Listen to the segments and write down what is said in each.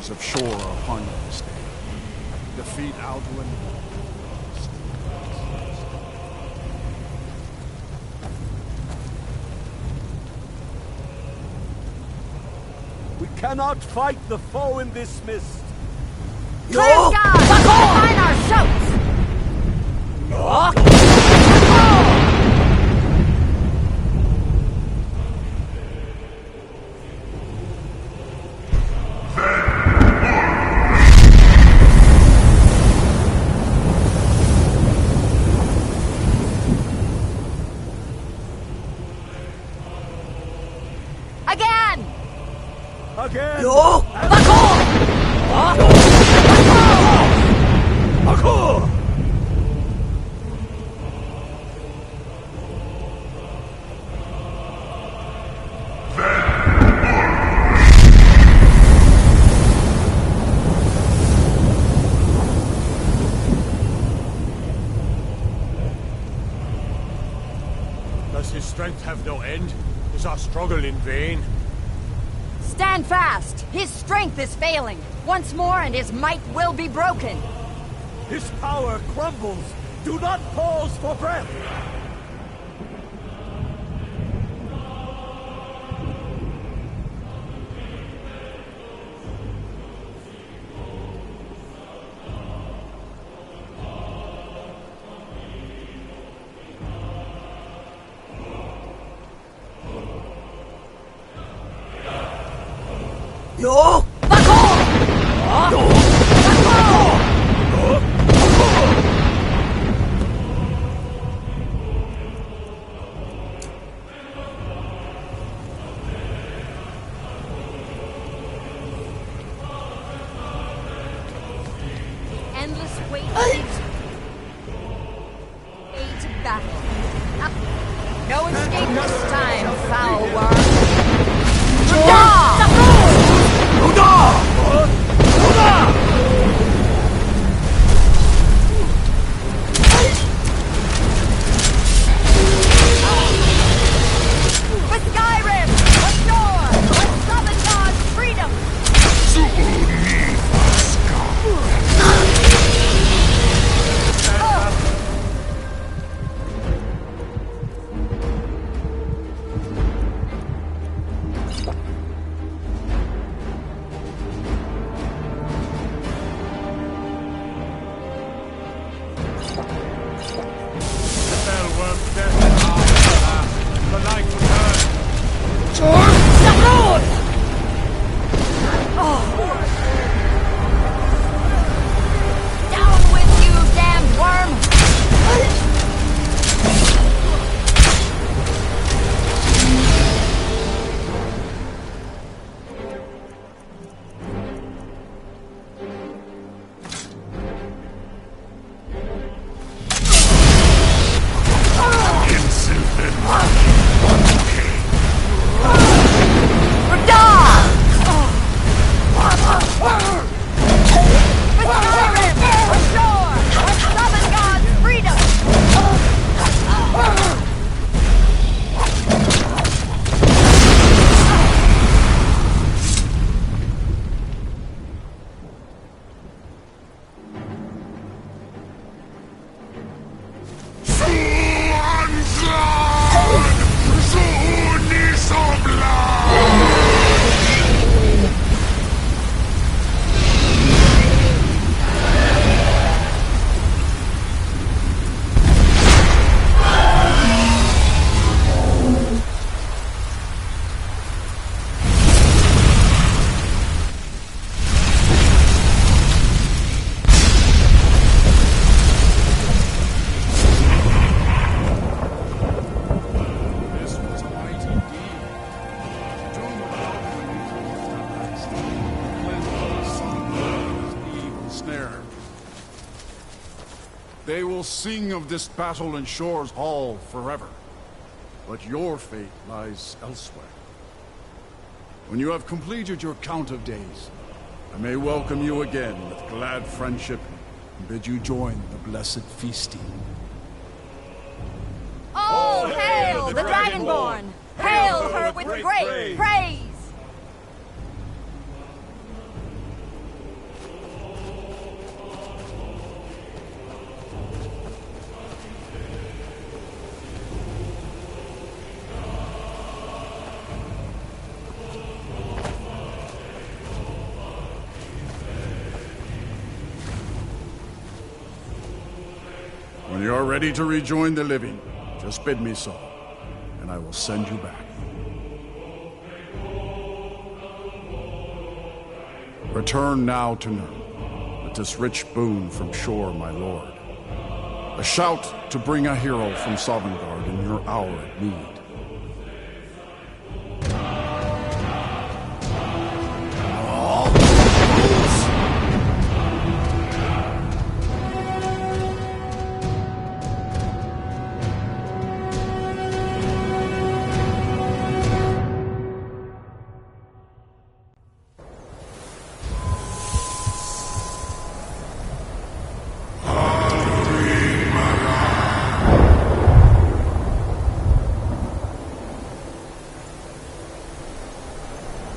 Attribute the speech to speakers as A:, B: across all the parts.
A: days of shore are upon you this day. Defeat Alduin.
B: We cannot fight the foe in this mist.
C: Clear skies! Find our shoats!
B: Again!
D: Does his strength have no end? Is our struggle in vain?
C: Stand fast! His strength is failing. Once more and his might will be broken.
B: His power crumbles. Do not pause for breath.
C: Endless wait leads to battle. No escape this time, foul worm. With Skyrim, ashore, let's summon God's freedom. Down with you, damned worm!
A: They will sing of this battle in Shore's Hall forever. But your fate lies elsewhere. When you have completed your count of days, I may welcome you again with glad friendship and bid you join the blessed feasting.
C: All hail the Dragonborn! Hail her with great praise!
A: you are ready to rejoin the living, just bid me so, and I will send you back. Return now to Nurn, with this rich boon from shore, my lord. A shout to bring a hero from Sovngarde in your hour of need.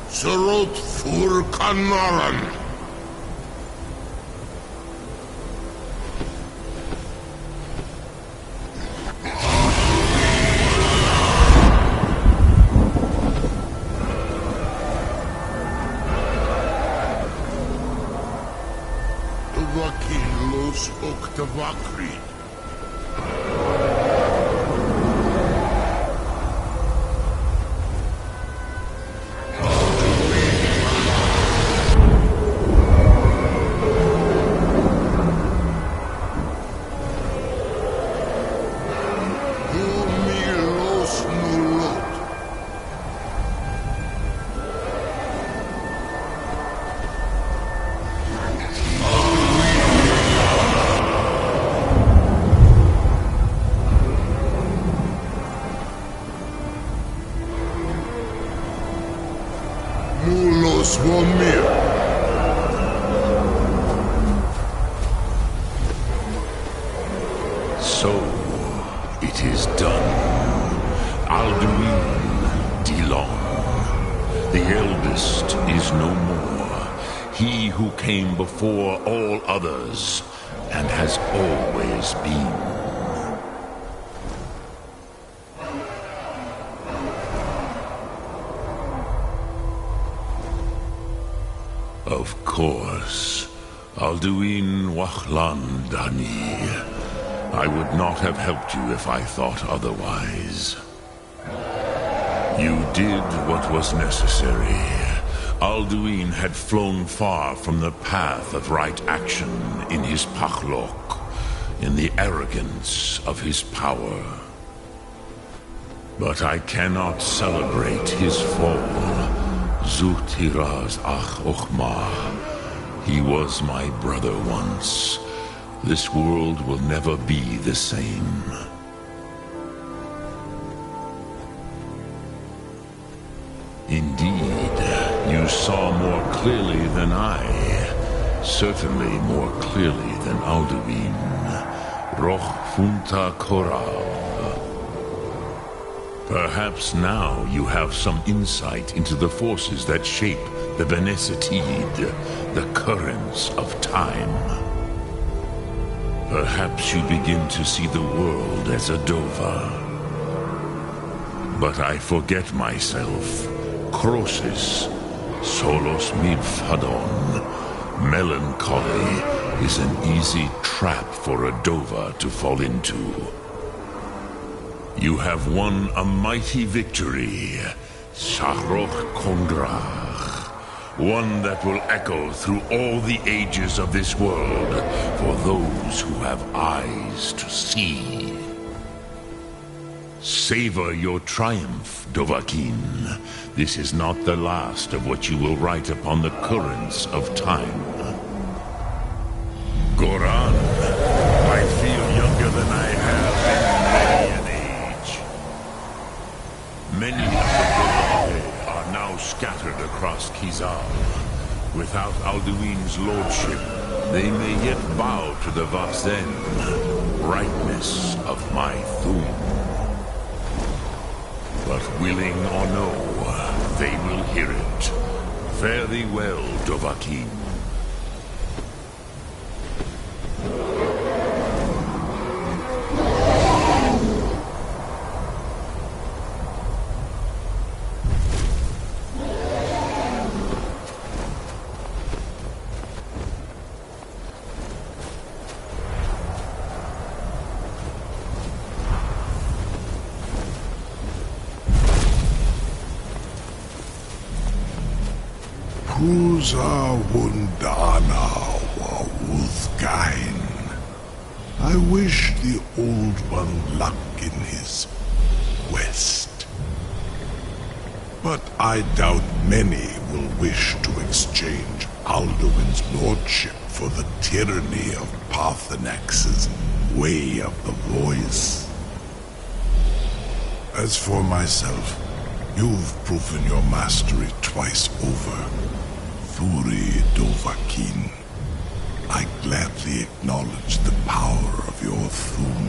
E: Surut fur kanaran. Vakin los oktavakri. Mulos Vomir.
F: So, it is done. Alduin Dilon, the eldest, is no more. He who came before all others, and has always been. Of course, Alduin Wachlan Dani. I would not have helped you if I thought otherwise. You did what was necessary. Alduin had flown far from the path of right action in his Pachlok, in the arrogance of his power. But I cannot celebrate his fall. Zutiraz Ach Ochmah. He was my brother once. This world will never be the same. Indeed, you saw more clearly than I. Certainly more clearly than Alduin. Roch Funta Koral. Perhaps now you have some insight into the forces that shape the Benesatid, the currents of time. Perhaps you begin to see the world as a Dova. But I forget myself. Crosis, solos midfadon. Melancholy is an easy trap for a Dova to fall into. You have won a mighty victory, Shahroch Kondrach. One that will echo through all the ages of this world for those who have eyes to see. Savor your triumph, Dovahkiin. This is not the last of what you will write upon the currents of time. Goran, I feel younger than I have in many an age. Many of the Dovahkiin are now scattered across Kizal. Without Alduin's lordship, they may yet bow to the Vasen, brightness of my Thum. But willing or no, they will hear it. Fare thee well, Dovahkiin.
E: Uza Wundana wa Wuthgain. I wish the Old One luck in his quest. But I doubt many will wish to exchange Alduin's lordship for the tyranny of Parthenax's Way of the Voice. As for myself, you've proven your mastery twice over. Thuri Dovahkiin, I gladly acknowledge the power of your Thum.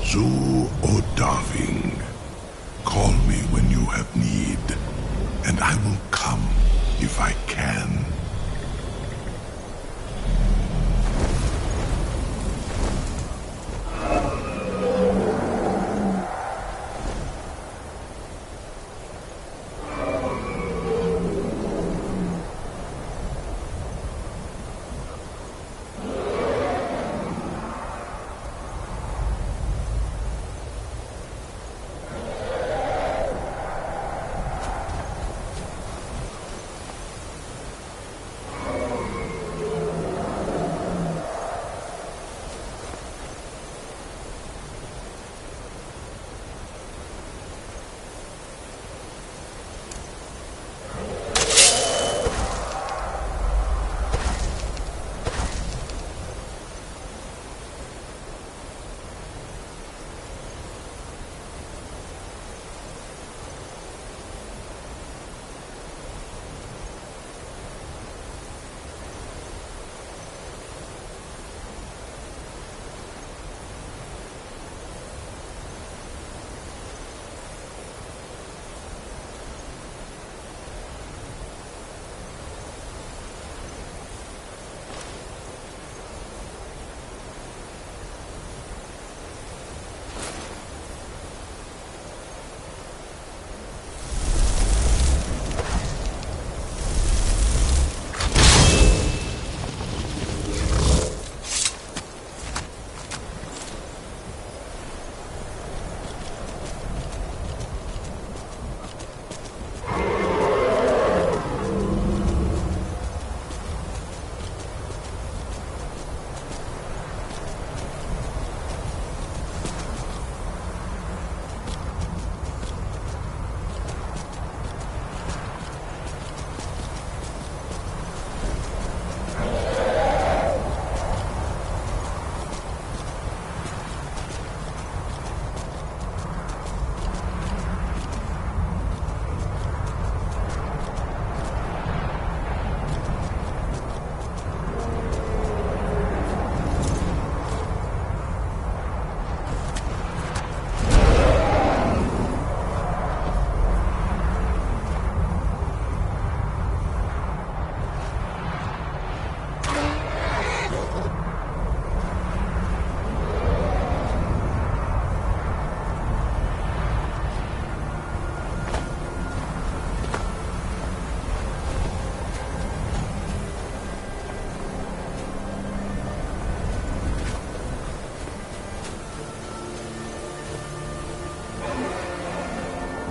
E: Zu Odaving, call me when you have need, and I will come if I can.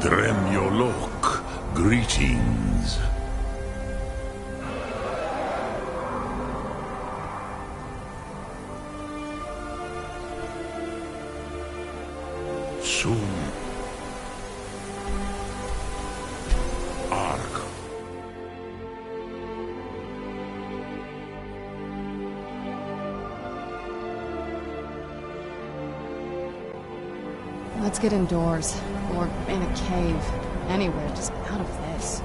F: Dremyolok, greetings. Soon. Ark.
C: Let's get indoors. Or in a cave. Anywhere, just out of this.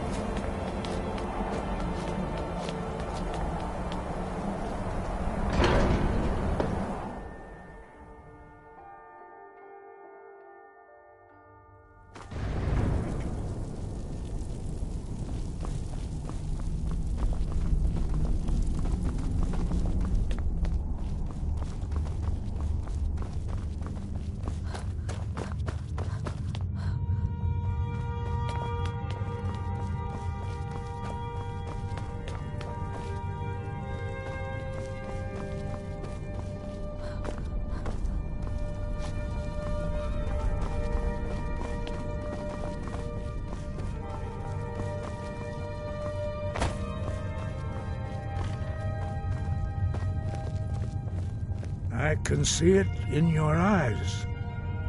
G: I can see it in your eyes.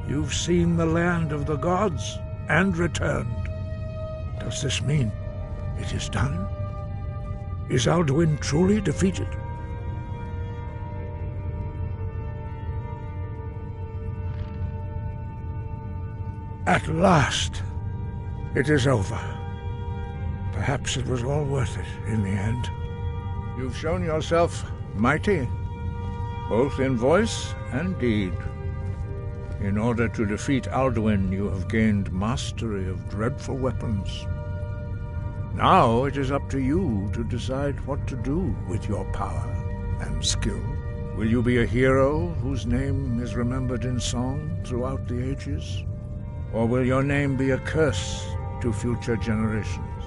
G: You've seen the land of the gods and returned. Does this mean it is done? Is Alduin truly defeated? At last, it is over. Perhaps it was all worth it in the end. You've shown yourself mighty, both in voice and deed. In order to defeat Alduin, you have gained mastery of dreadful weapons. Now it is up to you to decide what to do with your power and skill. Will you be a hero whose name is remembered in song throughout the ages? Or will your name be a curse to future generations?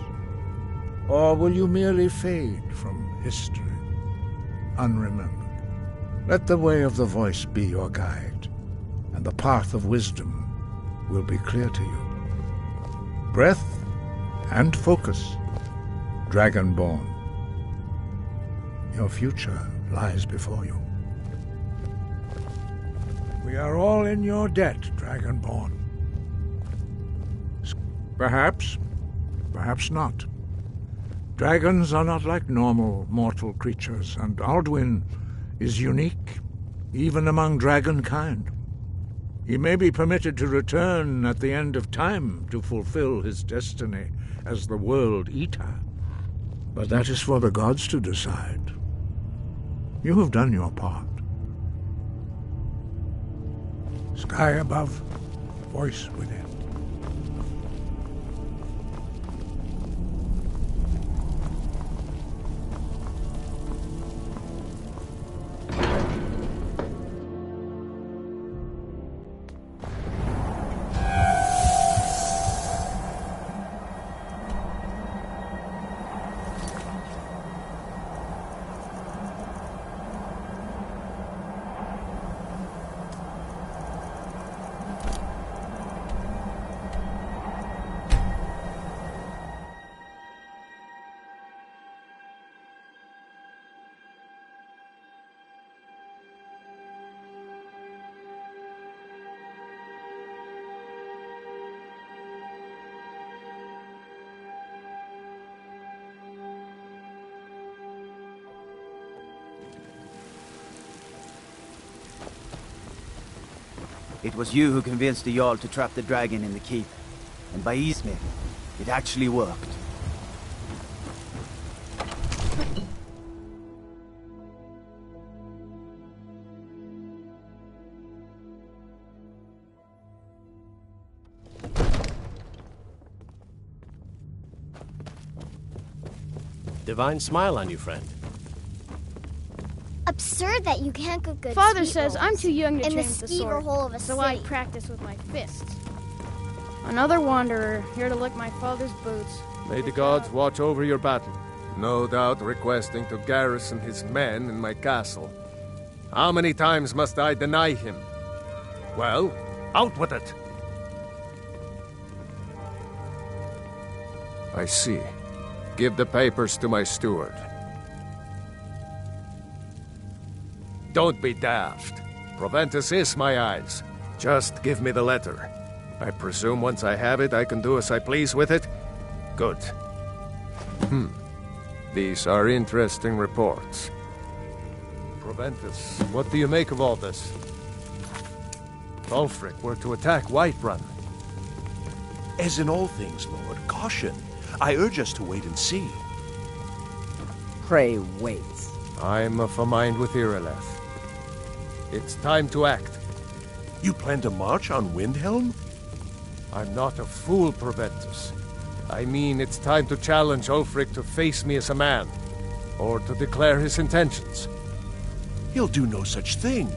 G: Or will you merely fade from history, unremembered? Let the way of the voice be your guide, and the path of wisdom will be clear to you. Breath and focus, Dragonborn. Your future lies before you. We are all in your debt, Dragonborn. Perhaps, perhaps not. Dragons are not like normal mortal creatures, and Alduin is unique, even among dragonkind. He may be permitted to return at the end of time to fulfill his destiny as the World Eater. But that is for the gods to decide. You have done your part. Sky above, voice within.
H: It was you who convinced the Jarl to trap the dragon in the keep. And by Ismir, it actually worked.
I: Divine smile on you, friend.
J: Absurd that you can't cook good
K: Father
J: skeet
K: says
J: rolls
K: I'm too young to
J: in the
K: change the
J: skeeter
K: sword,
J: hole of a
K: so I
J: city.
K: practice with my fists. Another wanderer, here to lick my father's boots.
B: May the gods watch over your battle. No doubt requesting to garrison his men in my castle. How many times must I deny him? Well, out with it! I see. Give the papers to my steward. Don't be daft. Proventus is my eyes. Just give me the letter. I presume once I have it, I can do as I please with it? Good. These are interesting reports. Proventus, what do you make of all this? Ulfric were to attack Whiterun.
L: As in all things, Lord, caution. I urge us to wait and see.
M: Pray wait.
B: I'm of a mind with Irileth. It's time to act.
L: You plan to march on Windhelm?
B: I'm not a fool, Proventus. I mean, it's time to challenge Ulfric to face me as a man, or to declare his intentions.
L: He'll do no such thing.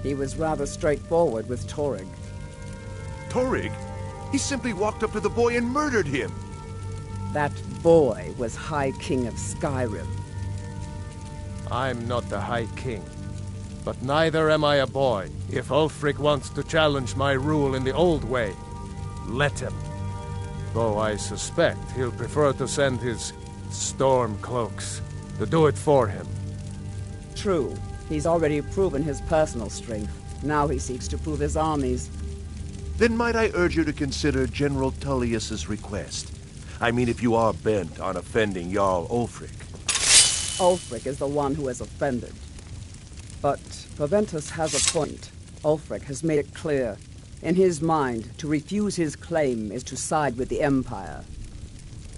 M: He was rather straightforward with Torrig.
L: Torrig? He simply walked up to the boy and murdered him.
M: That boy was High King of Skyrim.
B: I'm not the High King. But neither am I a boy. If Ulfric wants to challenge my rule in the old way, let him. Though I suspect he'll prefer to send his storm cloaks to do it for him.
M: True. He's already proven his personal strength. Now he seeks to prove his army's.
L: Then might I urge you to consider General Tullius's request? I mean, if you are bent on offending Jarl Ulfric.
M: Ulfric is the one who has offended. But Proventus has a point. Ulfric has made it clear. In his mind, to refuse his claim is to side with the Empire.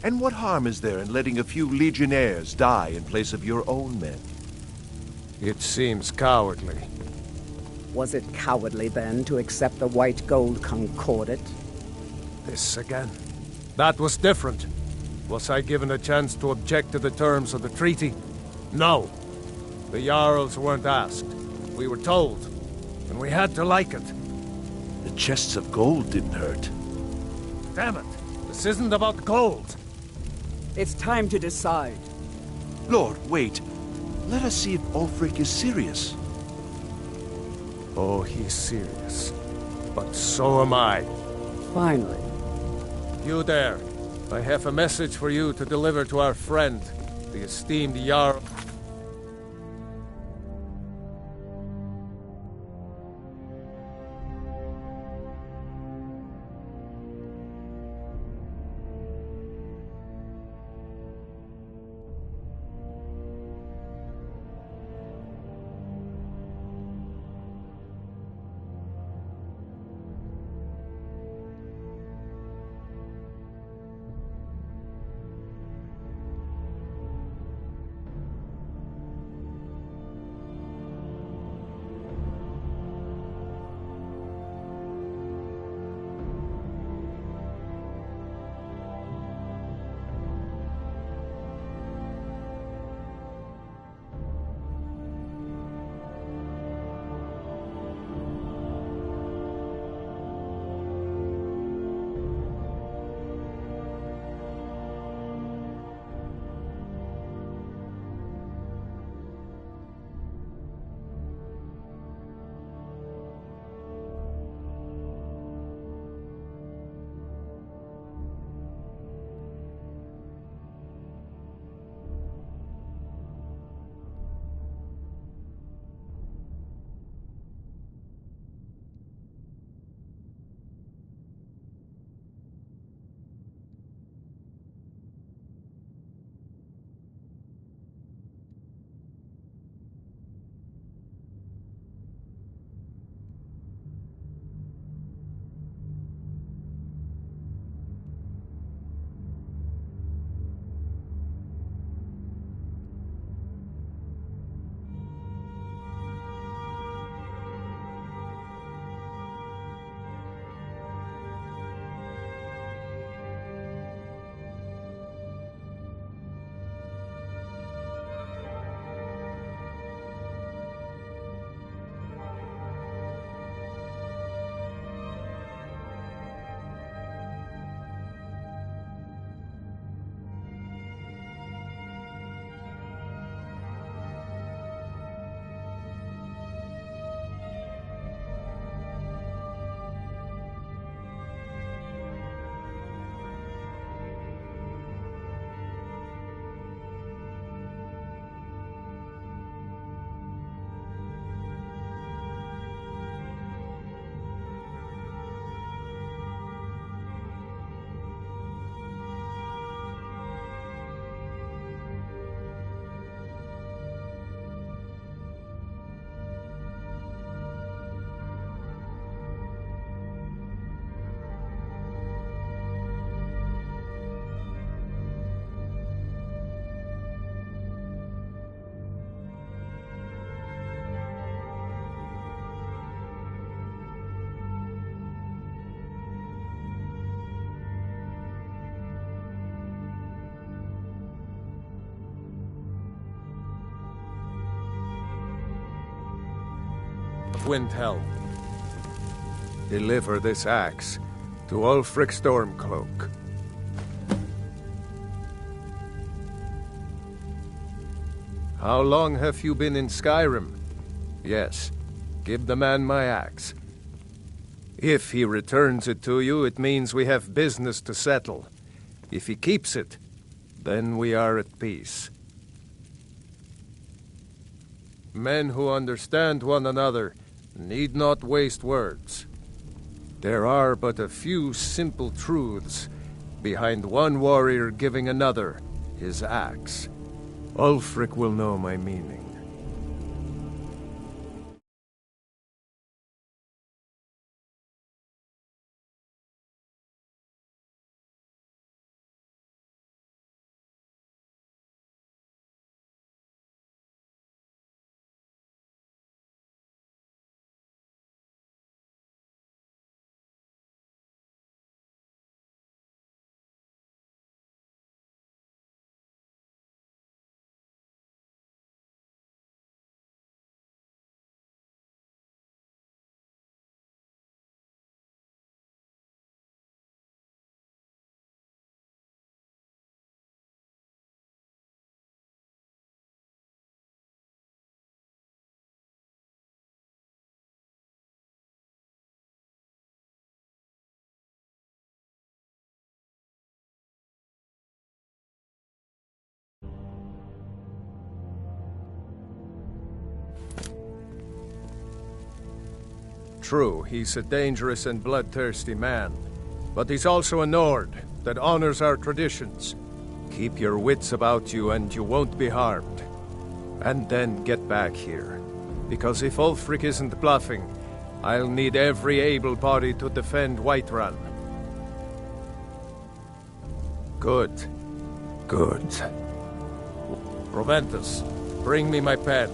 L: And what harm is there in letting a few legionnaires die in place of your own men?
B: It seems cowardly.
M: Was it cowardly, then, to accept the white gold concordat?
B: This again. That was different. Was I given a chance to object to the terms of the treaty? No. The Jarls weren't asked. We were told. And we had to like it.
L: The chests of gold didn't hurt.
B: Damn it! This isn't about gold!
M: It's time to decide.
L: Lord, wait. Let us see if Ulfric is serious.
B: Oh, he's serious. But so am I.
M: Finally.
B: You there. I have a message for you to deliver to our friend, the esteemed Jarl. Windhelm. Deliver this axe to Ulfric Stormcloak. How long have you been in Skyrim? Yes. Give the man my axe. If he returns it to you, it means we have business to settle. If he keeps it, then we are at peace. Men who understand one another need not waste words. There are but a few simple truths behind one warrior giving another his axe. Ulfric will know my meaning. True, he's a dangerous and bloodthirsty man, but he's also a Nord that honors our traditions. Keep your wits about you and you won't be harmed. And then get back here. Because if Ulfric isn't bluffing, I'll need every able body to defend Whiterun. Good. Good. Proventus, bring me my pen.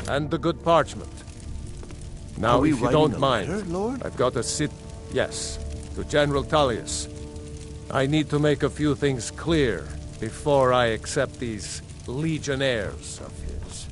B: And the good parchment. Now,
L: we
B: if you
L: writing
B: don't
L: a
B: mind,
L: letter, Lord?
B: I've got to sit... Yes, to General Tullius. I need to make a few things clear before I accept these legionnaires of his.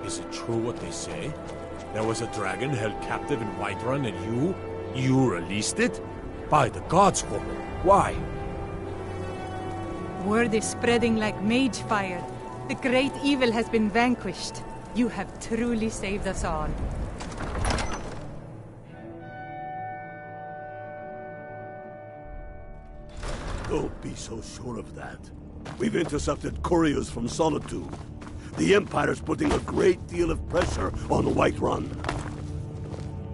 D: Is it true what they say? There was a dragon held captive in Whiterun and you released it? By the gods, woman, why?
N: Word is spreading like mage fire. The great evil has been vanquished. You have truly saved us all.
O: Don't be so sure of that. We've intercepted couriers from Solitude. The Empire's putting a great deal of pressure on Whiterun.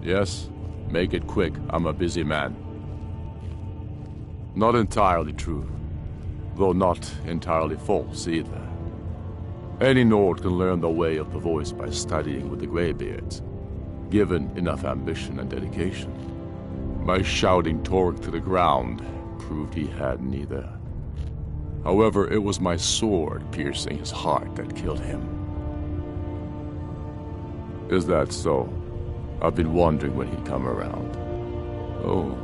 P: Yes, make it quick. I'm a busy man. Not entirely true, though not entirely false either. Any Nord can learn the way of the voice by studying with the Greybeards, given enough ambition and dedication. My shouting Torg to the ground proved he had neither. However, it was my sword piercing his heart that killed him. Is that so? I've been wondering when he'd come around. Oh,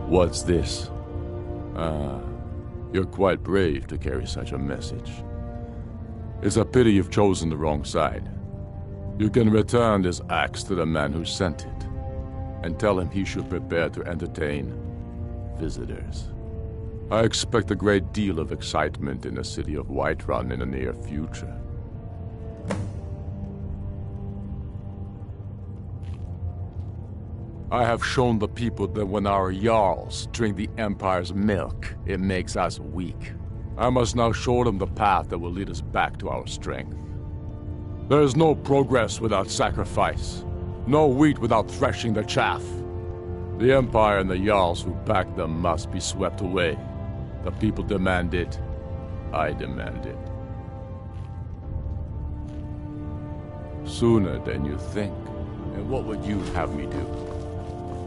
P: what's this? You're quite brave to carry such a message. It's a pity you've chosen the wrong side. You can return this axe to the man who sent it, and tell him he should prepare to entertain visitors. I expect a great deal of excitement in the city of Whiterun in the near future. I have shown the people that when our Jarls drink the Empire's milk, it makes us weak. I must now show them the path that will lead us back to our strength. There is no progress without sacrifice, no wheat without threshing the chaff. The Empire and the Jarls who back them must be swept away. The people demand it. I demand it. Sooner than you think. And what would you have me do?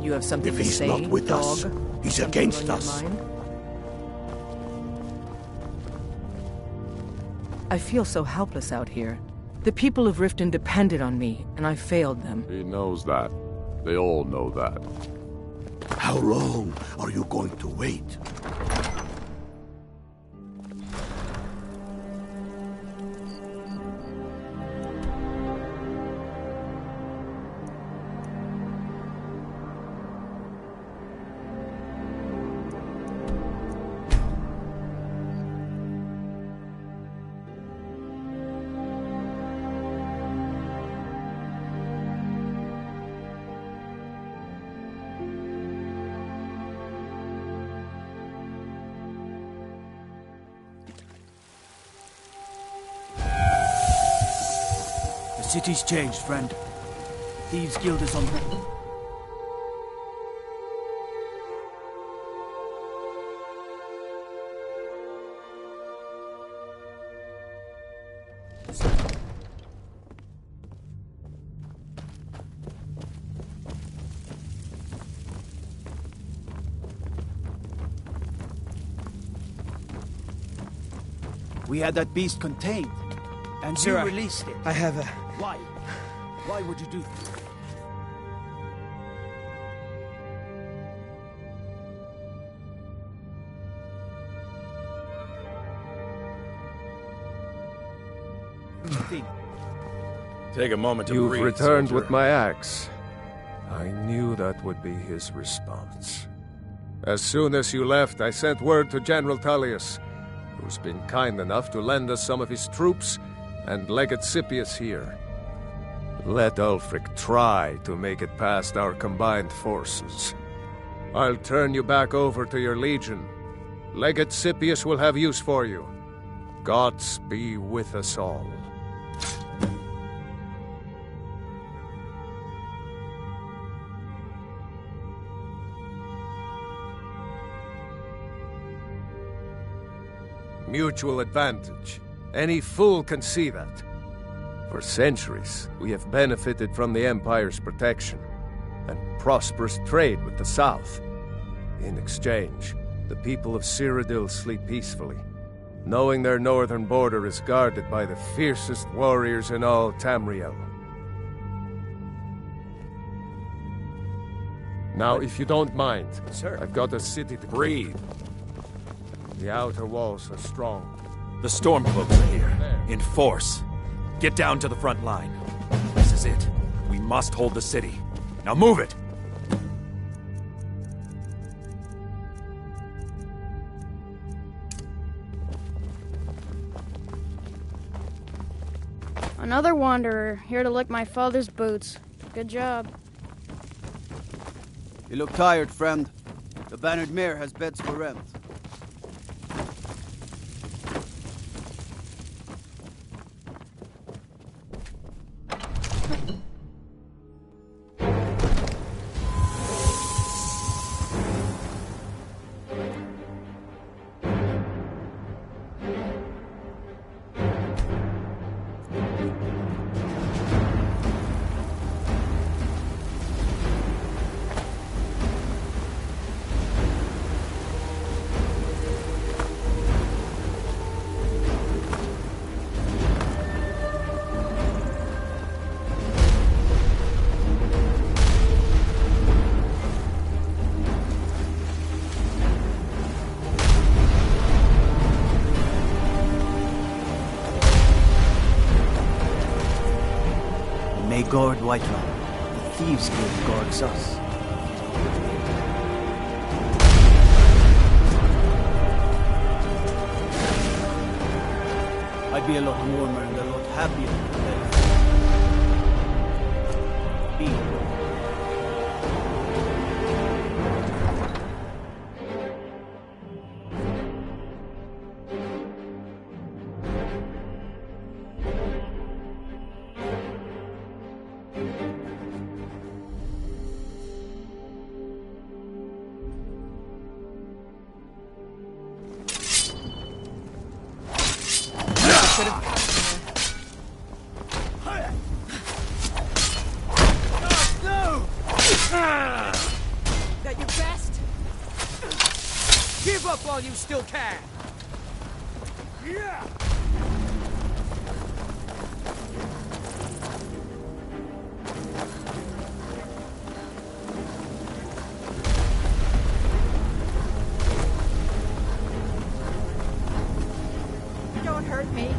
Q: You have something
O: If
Q: to
O: he's
Q: say,
O: not with
Q: dog?
O: us, he's against us.
Q: I feel so helpless out here. The people of Riften depended on me, and I failed them.
P: He knows that. They all know that.
O: How long are you going to wait?
H: The city's changed, friend. Thieves' Guild is on... We had that beast contained, and
R: Sir,
H: you released it.
R: I have a...
H: Why? Why would you do that? talking?
R: Take a moment to
B: You've
R: breathe,
B: returned
R: soldier.
B: with my axe. I knew that would be his response. As soon as you left, I sent word to General Tullius, who's been kind enough to lend us some of his troops, and Legate Scipius here. Let Ulfric try to make it past our combined forces. I'll turn you back over to your legion. Legate Scipius will have use for you. Gods be with us all. Mutual advantage. Any fool can see that. For centuries, we have benefited from the Empire's protection and prosperous trade with the South. In exchange, the people of Cyrodiil sleep peacefully, knowing their northern border is guarded by the fiercest warriors in all Tamriel. Now, if you don't mind,
R: sir,
B: I've got a city to
R: breathe.
B: The outer walls are strong.
R: The Stormcloaks are here, in force. Get down to the front line. This is it. We must hold the city. Now move it!
K: Another wanderer, here to lick my father's boots. Good job.
H: You look tired, friend. The Bannered Mare has beds for rent. May guard Whiterun. The Thieves Guild guards us. I'd be a lot warmer and a lot happier than be.
S: That your best? Give up while you still can! Yeah!
C: Don't hurt me.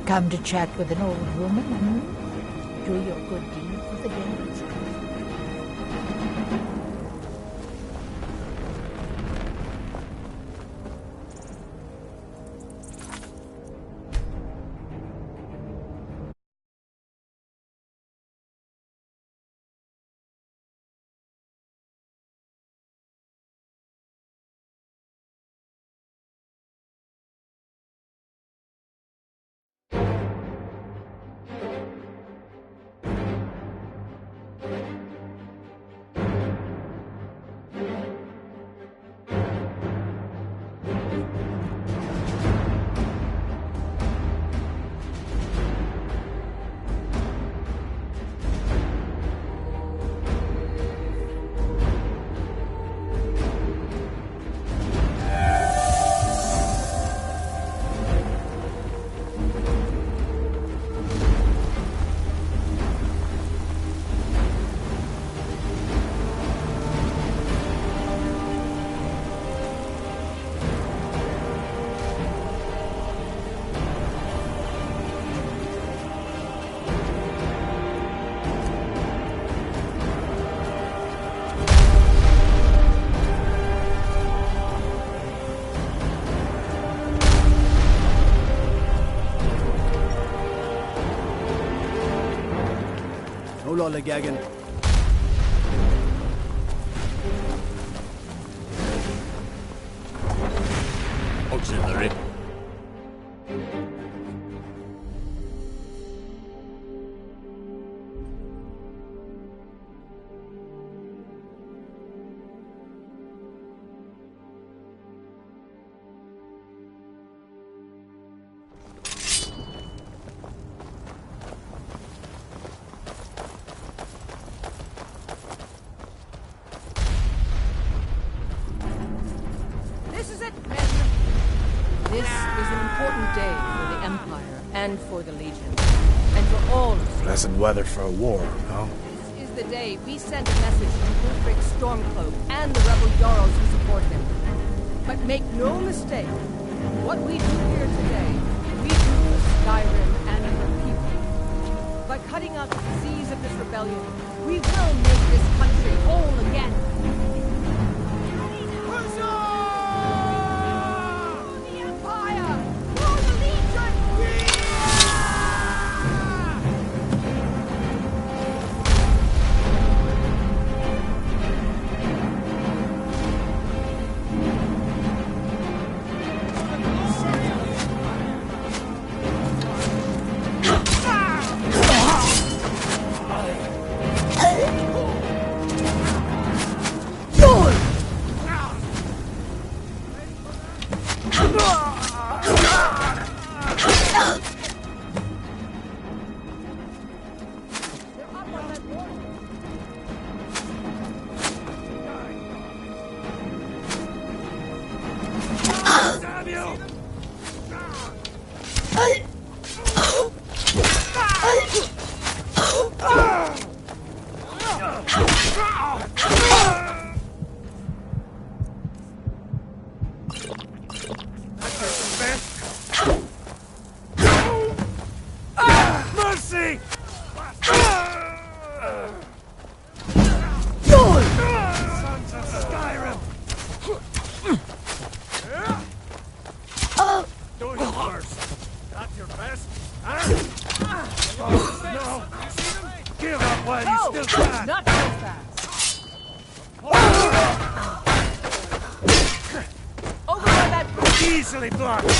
T: Come to chat with an old woman, Do your good deed for the day.
H: Rollegagen.
D: Auxiliary.
Q: This is an important day for the Empire and for the Legion, and for all of Skyrim.
G: Pleasant weather for a war, no?
Q: This is the day we send a message to Ulfric Stormcloak and the rebel Jarls who support him. But make no mistake, what we do here today, we do for Skyrim and her people. By cutting out the disease of this rebellion, we will make this country whole again.
D: Mercy! Sons of Skyrim! Do your worst. Not your best. No! Give up while you still can!
Q: Not so fast! Over by that bridge!
D: Easily blocked!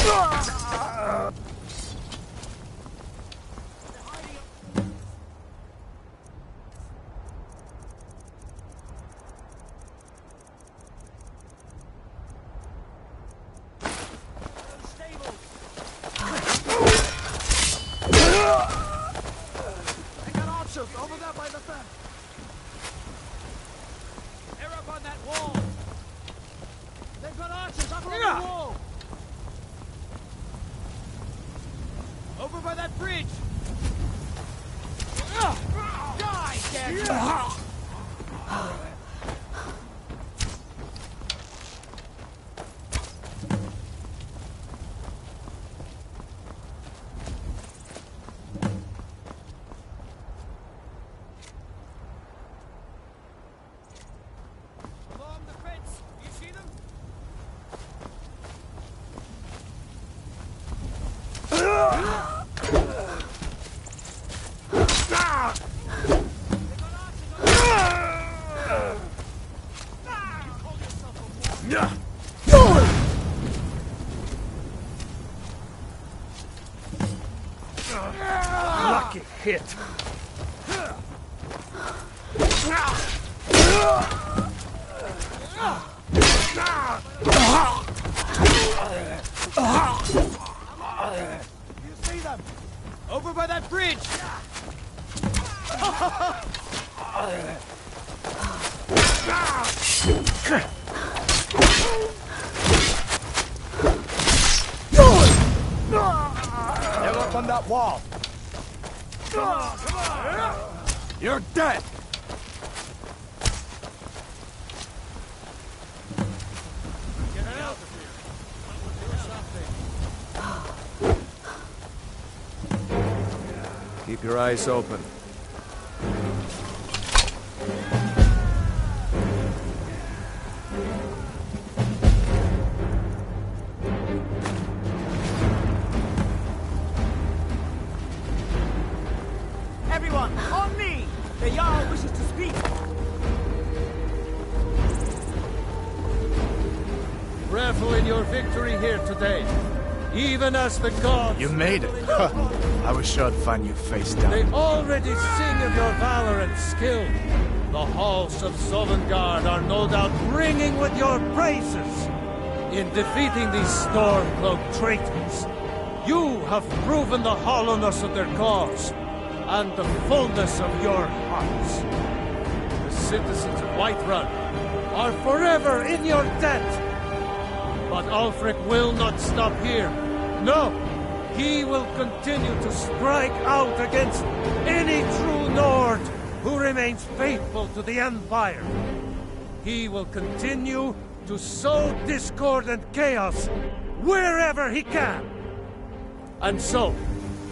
S: Over there by the fence. They're up on that wall. They've got archers up on the wall. Over by that bridge. Die, damn
D: Lucky hit.
S: You see them? Over by that bridge.
D: They're up on that wall. Come on. You're dead.
S: Get out of here. Do something.
B: Keep your eyes open.
S: Everyone, on me! The
B: your victory here today, even as the gods...
U: You made it. I was sure I'd find you face down.
B: They already sing of your valor and skill. The halls of Sovngarde are no doubt ringing with your praises. In defeating these storm-cloaked traitors, you have proven the hollowness of their cause and the fullness of your hearts. The citizens of Whiterun are forever in your debt. But Ulfric will not stop here. No, he will continue to strike out against any true Nord who remains faithful to the Empire. He will continue to sow discord and chaos wherever he can. And so,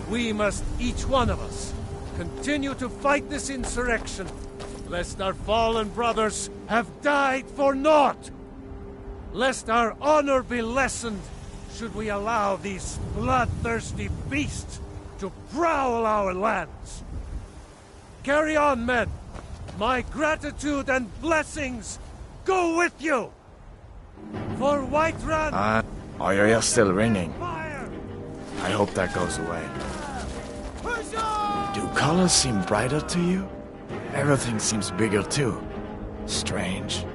B: we must, each one of us, continue to fight this insurrection, lest our fallen brothers have died for naught. Lest our honor be lessened, should we allow these bloodthirsty beasts to prowl our lands. Carry on, men. My gratitude and blessings go with you. For Whiterun...
U: Oh, your ear's still ringing. I hope that goes away. Do colors seem brighter to you? Everything seems bigger too. Strange.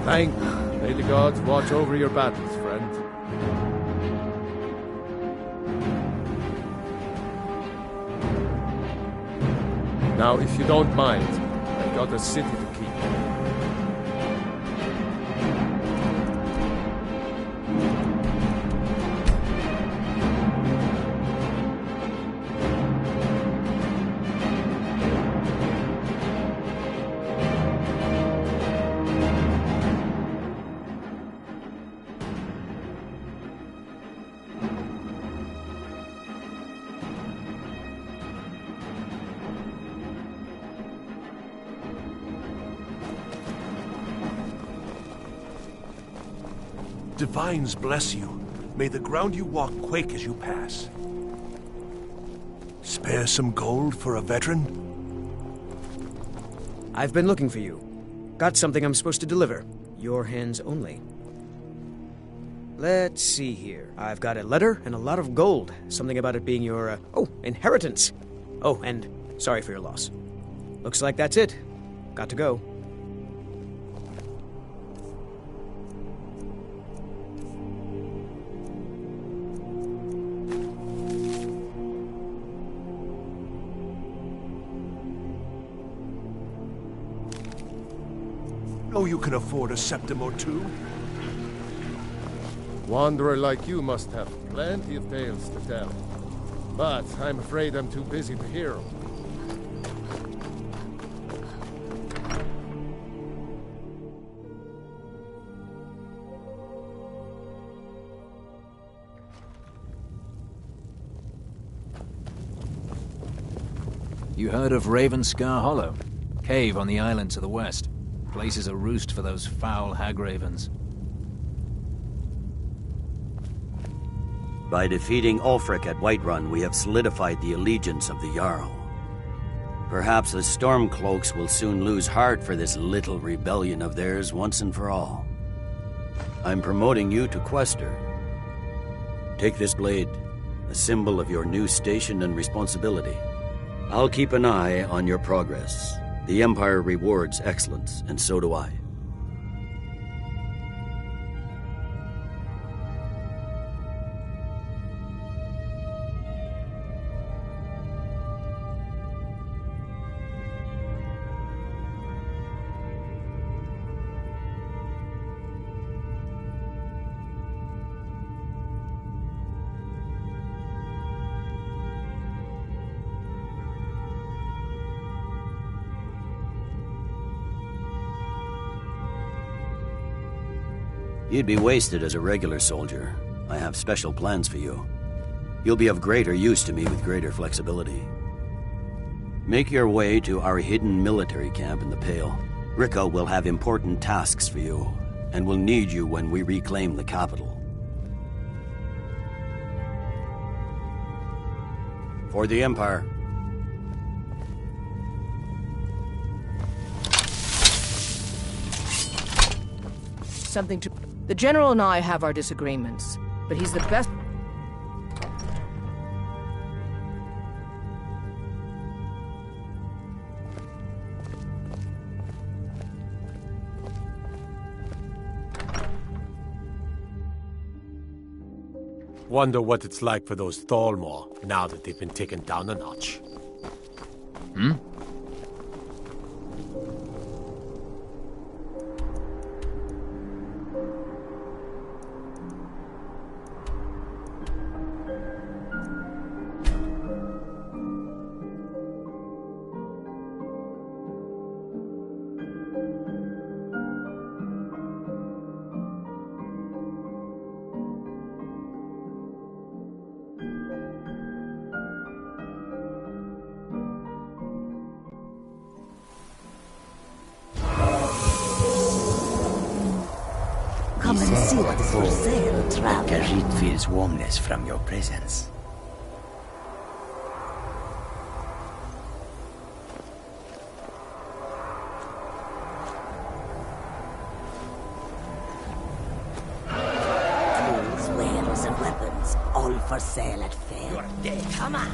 B: May the gods watch over your battles, friend. Now, if you don't mind, I got a city to keep.
L: Divines bless you. May the ground you walk quake as you pass. Spare some gold for a veteran?
V: I've been looking for you. Got something I'm supposed to deliver. Your hands only. Let's see here. I've got a letter and a lot of gold. Something about it being your, inheritance. Oh, and sorry for your loss. Looks like that's it. Got to go.
L: Oh, you can afford a septim or two.
B: Wanderer like you must have plenty of tales to tell. But I'm afraid I'm too busy to hear them.
W: You heard of Ravenscar Hollow? Cave on the island to the west. Place is a roost for those foul hag-ravens.
X: By defeating Ulfric at Whiterun, we have solidified the allegiance of the Jarl. Perhaps the Stormcloaks will soon lose heart for this little rebellion of theirs once and for all. I'm promoting you to Quester. Take this blade, a symbol of your new station and responsibility. I'll keep an eye on your progress. The Empire rewards excellence, and so do I. You'd be wasted as a regular soldier. I have special plans for you. You'll be of greater use to me with greater flexibility. Make your way to our hidden military camp in the Pale. Rikke will have important tasks for you, and will need you when we reclaim the capital. For the Empire.
Q: Something to... The General and I have our disagreements, but he's the best...
D: Wonder what it's like for those Thalmor, now that they've been taken down a notch.
W: Hmm?
A: Come and see what is for sale, traveler.
E: Khajiit feels warmness from your presence.
A: Tools, wares, and weapons, all for sale at fair. You're dead. Come on.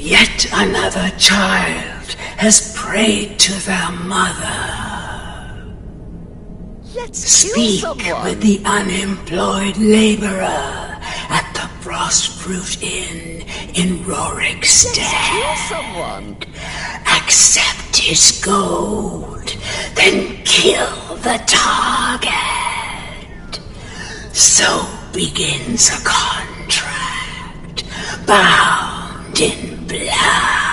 A: Yet another child has prayed to their mother.
F: Let's
A: Speak with the unemployed laborer at the Frostfruit Inn in Rorik's stead. Someone. Accept his gold, then kill the target. So begins a contract, bound in blood.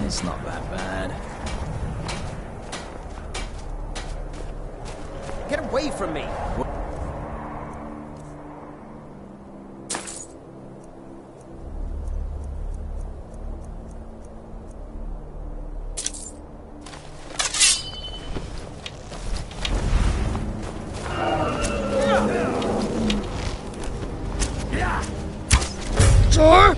W: It's not that bad.
V: Get away from me!
S: Sure?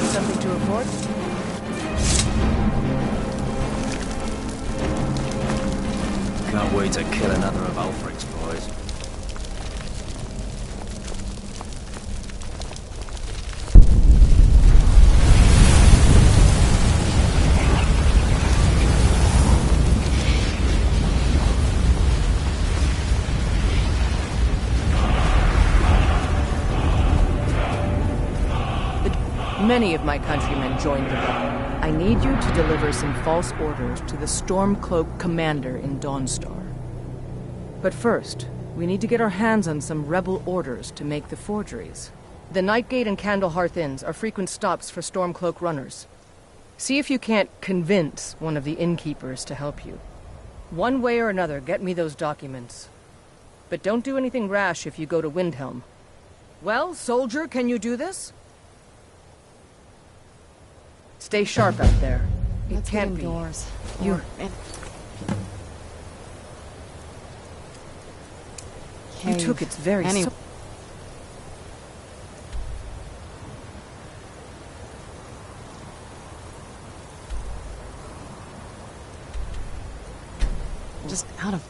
Q: Something to report?
W: Can't wait to kill another of Ulfric's boys.
Q: Many of my countrymen joined the rebel. I need you to deliver some false orders to the Stormcloak commander in Dawnstar. But first, we need to get our hands on some rebel orders to make the forgeries. The Nightgate and Candlehearth Inns are frequent stops for Stormcloak runners. See if you can't convince one of the innkeepers to help you. One way or another, get me those documents. But don't do anything rash if you go to Windhelm. Well, soldier, can you do this? Stay sharp out there. It can't be. You're... You took its very...
F: Just out of...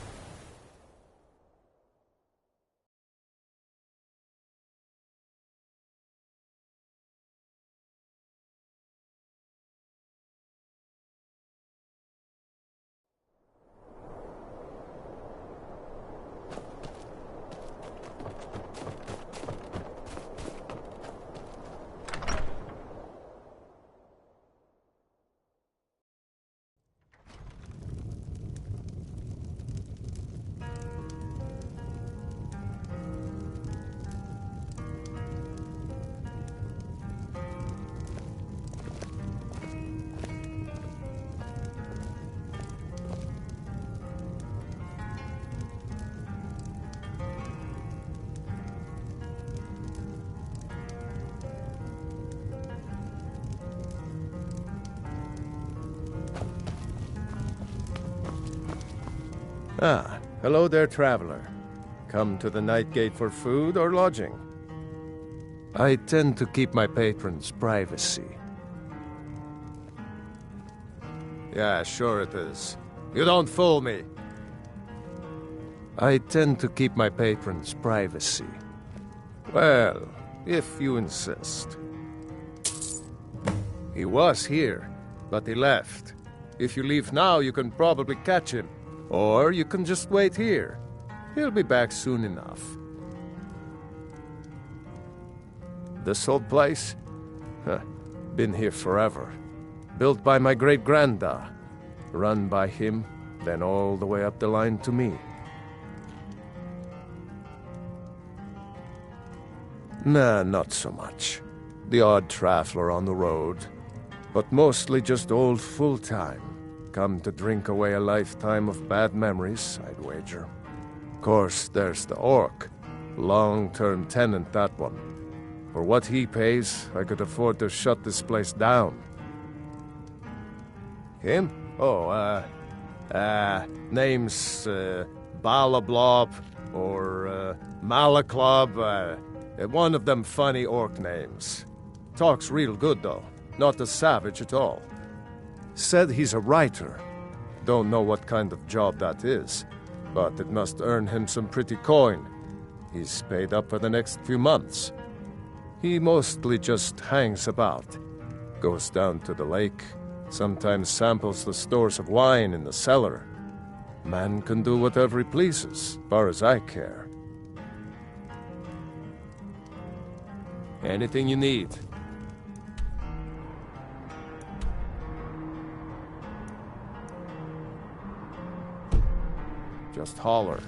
B: Ah, hello there, traveler. Come to the Nightgate for food or lodging? I tend to keep my patrons' privacy. Yeah, sure it is. You don't fool me. I tend to keep my patrons' privacy. Well, if you insist. He was here, but he left. If you leave now, you can probably catch him. Or you can just wait here. He'll be back soon enough. This old place? Huh. Been here forever. Built by my great-granda. Run by him, then all the way up the line to me. Nah, not so much. The odd traveler on the road. But mostly just old full-time. Come to drink away a lifetime of bad memories, I'd wager. Of course, there's the orc. Long-term tenant, that one. For what he pays, I could afford to shut this place down. Him? Oh, name's, Balablob, or, Malaclob, one of them funny orc names. Talks real good, though. Not a savage at all. Said he's a writer. Don't know what kind of job that is, but it must earn him some pretty coin. He's paid up for the next few months. He mostly just hangs about. Goes down to the lake, sometimes samples the stores of wine in the cellar. Man can do whatever he pleases, far as I care. Anything you need. Just holler.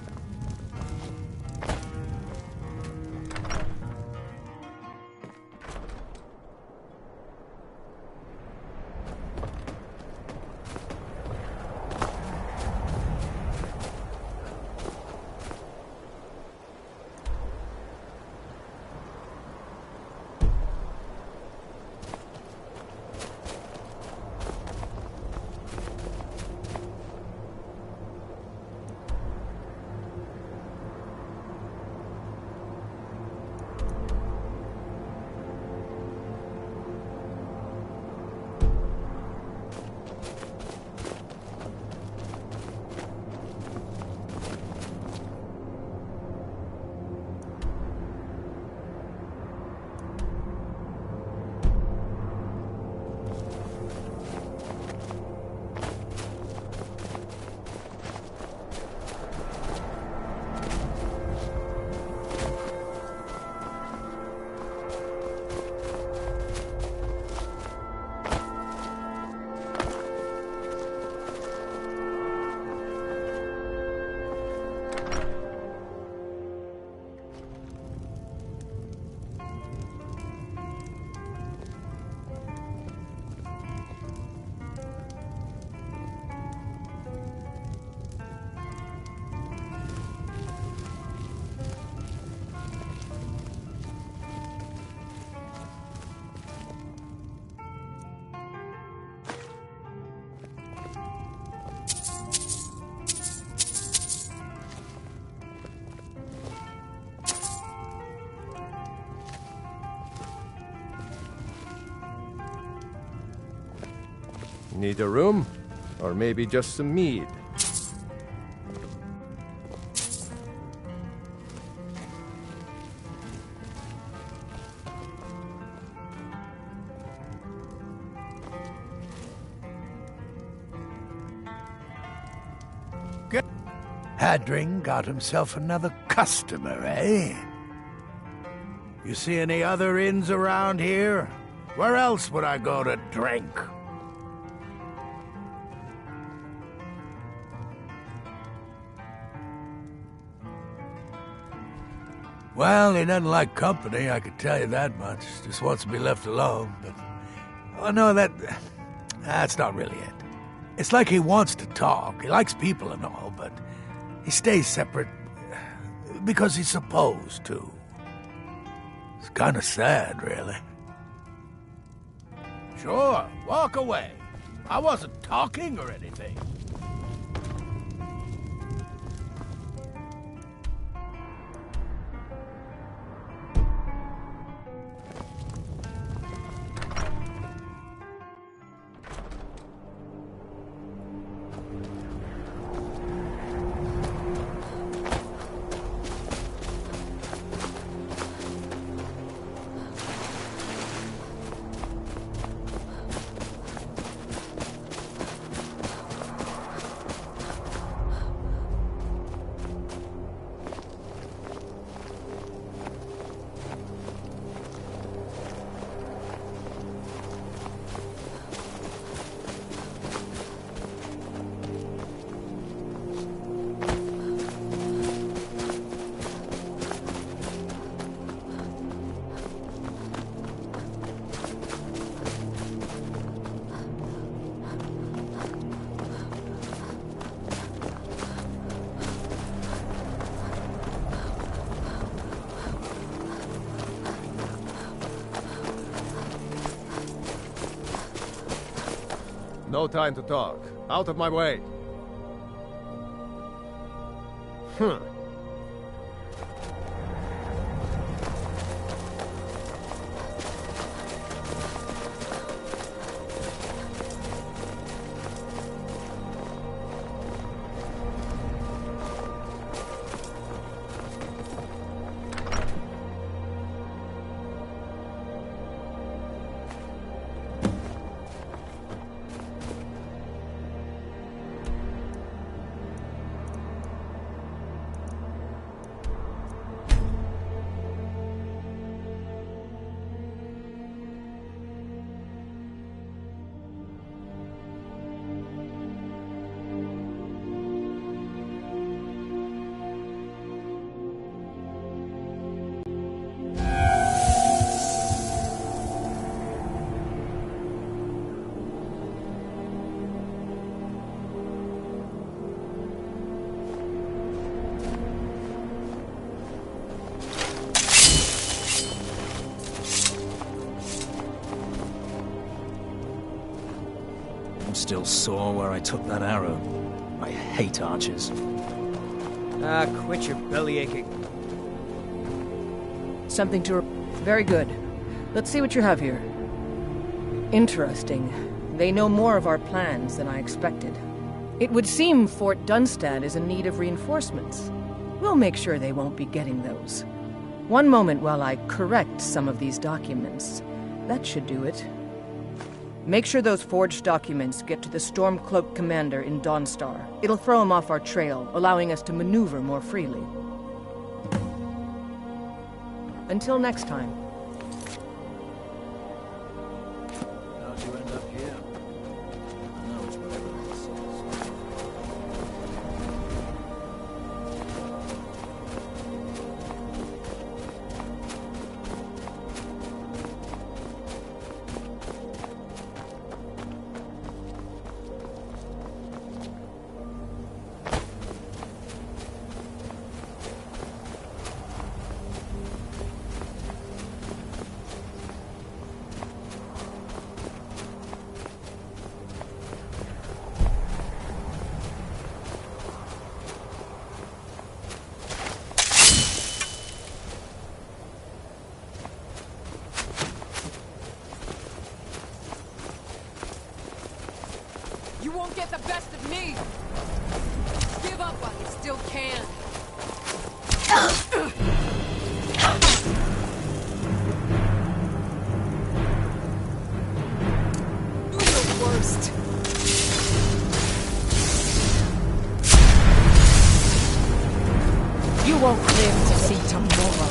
B: Need a room? Or maybe just some mead?
G: Hadring got himself another customer, eh? You see any other inns around here? Where else would I go to drink? Well, he doesn't like company, I can tell you that much. Just wants to be left alone, but... Oh, no, that's not really it. It's like he wants to talk. He likes people and all, but he stays separate because he's supposed to. It's kind of sad, really. Sure, walk away. I wasn't talking or anything.
B: No time to talk. Out of my way.
W: I'm still sore where I took that arrow. I hate archers.
V: Ah, quit your belly aching.
Q: Something to... Very good. Let's see what you have here. Interesting. They know more of our plans than I expected. It would seem Fort Dunstad is in need of reinforcements. We'll make sure they won't be getting those. One moment while I correct some of these documents. That should do it. Make sure those forged documents get to the Stormcloak commander in Dawnstar. It'll throw him off our trail, allowing us to maneuver more freely. Until next time.
W: How'd you end up here? No, it's whatever it says.
Q: You won't get the best of me! Give up while you still can! Do your worst! You won't live to see tomorrow!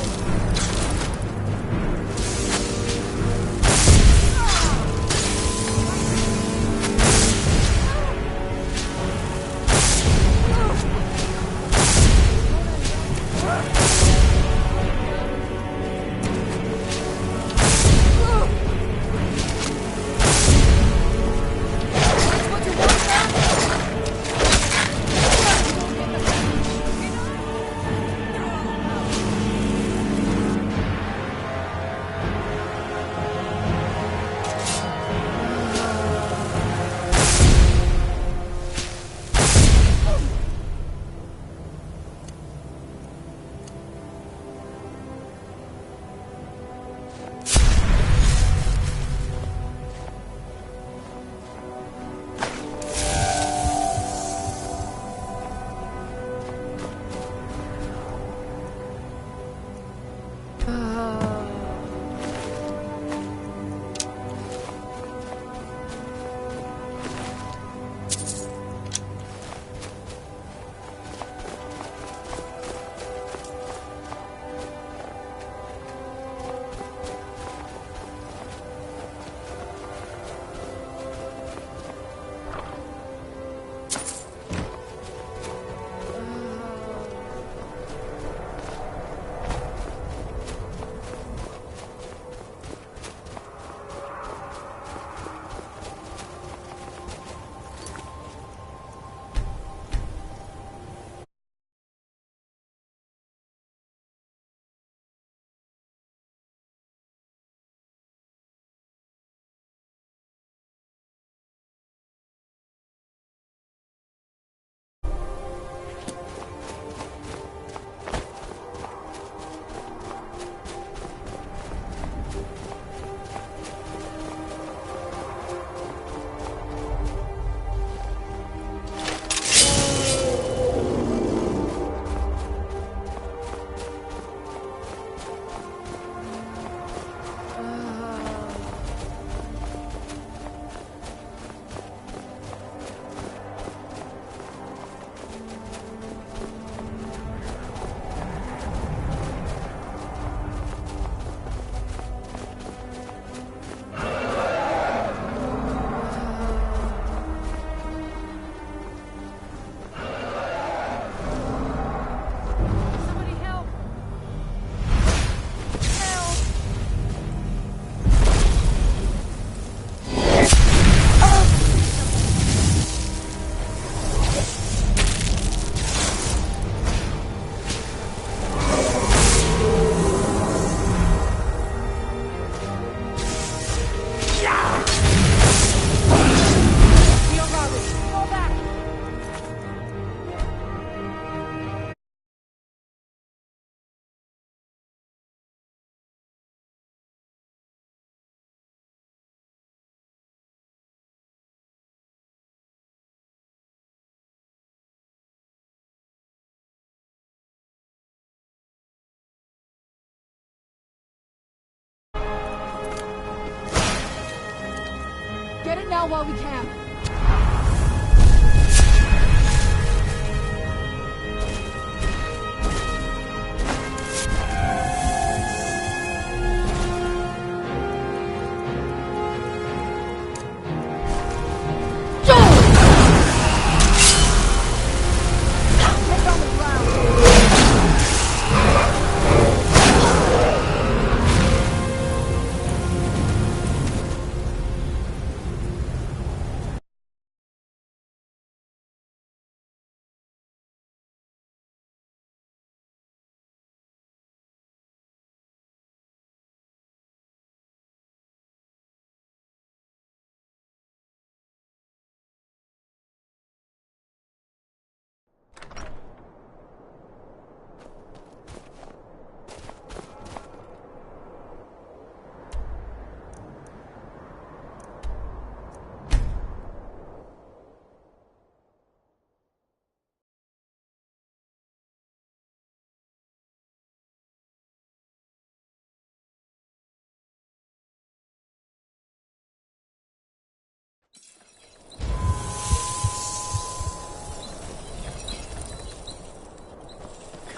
K: now while we can.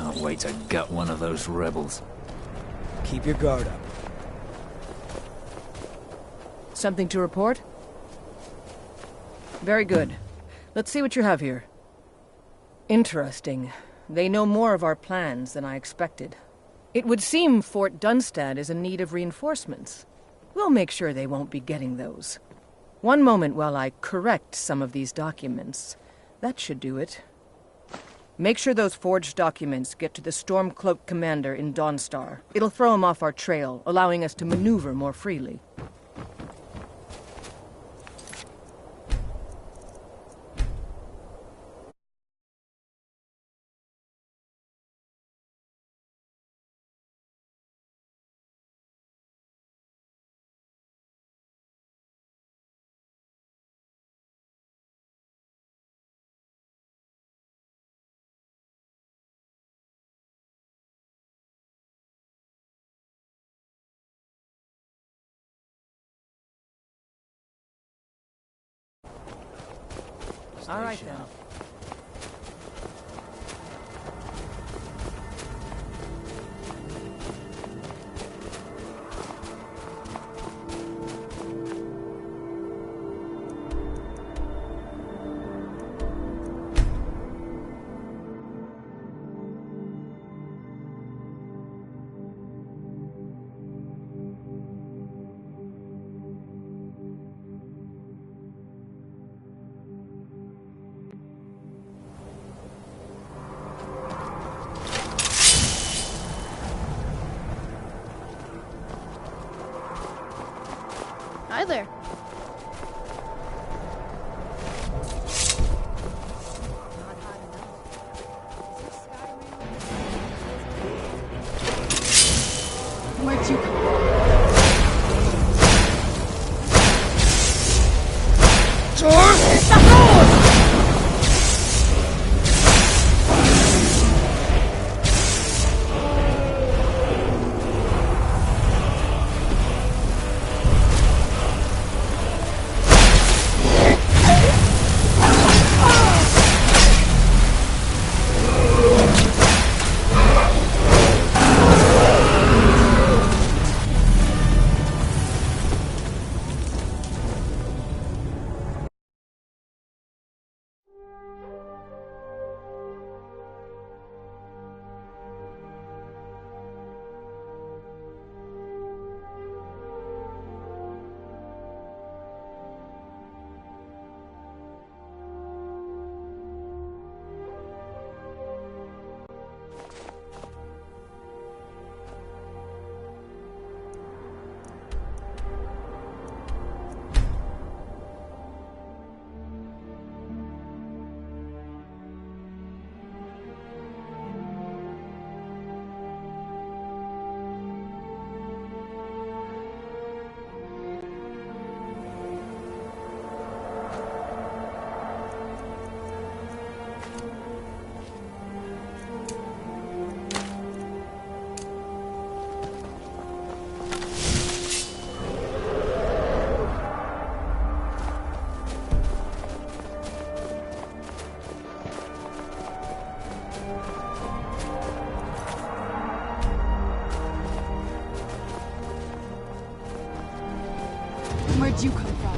W: Can't wait to gut one of those rebels.
V: Keep your guard up.
Q: Something to report? Very good. Let's see what you have here. Interesting. They know more of our plans than I expected. It would seem Fort Dunstad is in need of reinforcements. We'll make sure they won't be getting those. One moment while I correct some of these documents. That should do it. Make sure those forged documents get to the Stormcloak commander in Dawnstar. It'll throw him off our trail, allowing us to maneuver more freely. All right, then.
K: Hi there.
Q: Where'd you come
K: Where'd you come from?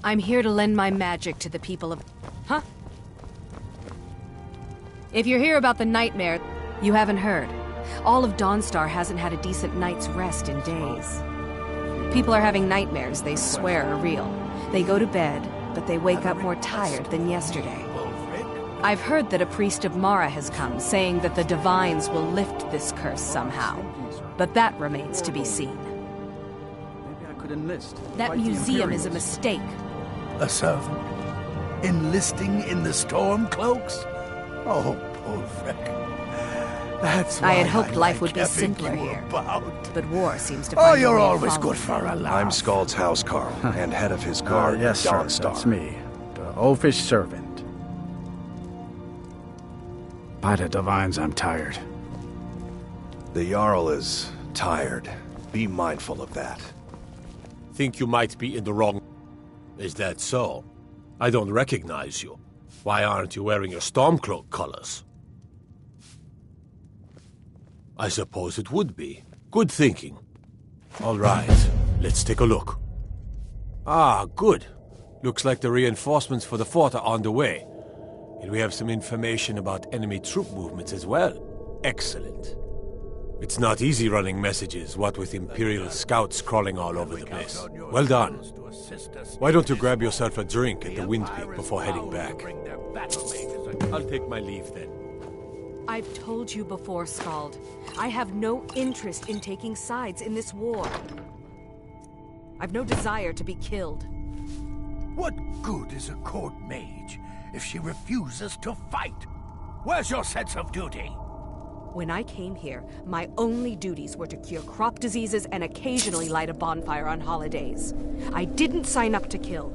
Q: I'm here to lend my magic to the people of... Huh? If you're here about the nightmare, you haven't heard. All of Dawnstar hasn't had a decent night's rest in days. People are having nightmares they swear are real. They go to bed, but they wake up more tired than yesterday. I've heard that a priest of Mara has come, saying that the Divines will lift this curse somehow. But that remains to be seen.
V: Maybe I could enlist.
Q: That museum is a mistake.
G: A servant? Enlisting in the Stormcloaks? Oh, Ulfric. That's why
Q: I had hoped life
G: like
Q: would be
G: everything
Q: simpler
G: you were
Q: here.
G: about.
Q: But war seems to
G: Oh,
Q: find a
G: you're
Q: way of
G: always
Q: following
G: good for a laugh.
L: I'm Skald's housecarl, and head of his guard,
G: yes, sir,
L: Dawnstar.
G: that's me, the oafish servant. By the Divines, I'm tired.
L: The Jarl is tired. Be mindful of that.
D: Think you might be in the wrong... Is that so? I don't recognize you. Why aren't you wearing your Stormcloak colors? I suppose it would be. Good thinking. All right, let's take a look. Ah, good. Looks like the reinforcements for the fort are on the way. And we have some information about enemy troop movements as well. Excellent. It's not easy running messages, what with Imperial scouts crawling all over the place. Well done. Why don't you grab yourself a drink at the Wind Peak before heading back? I'll take my leave then.
Q: I've told you before, Skald. I have no interest in taking sides in this war. I've no desire to be killed.
G: What good is a court mage if she refuses to fight? Where's your sense of duty?
Q: When I came here, my only duties were to cure crop diseases and occasionally light a bonfire on holidays. I didn't sign up to kill.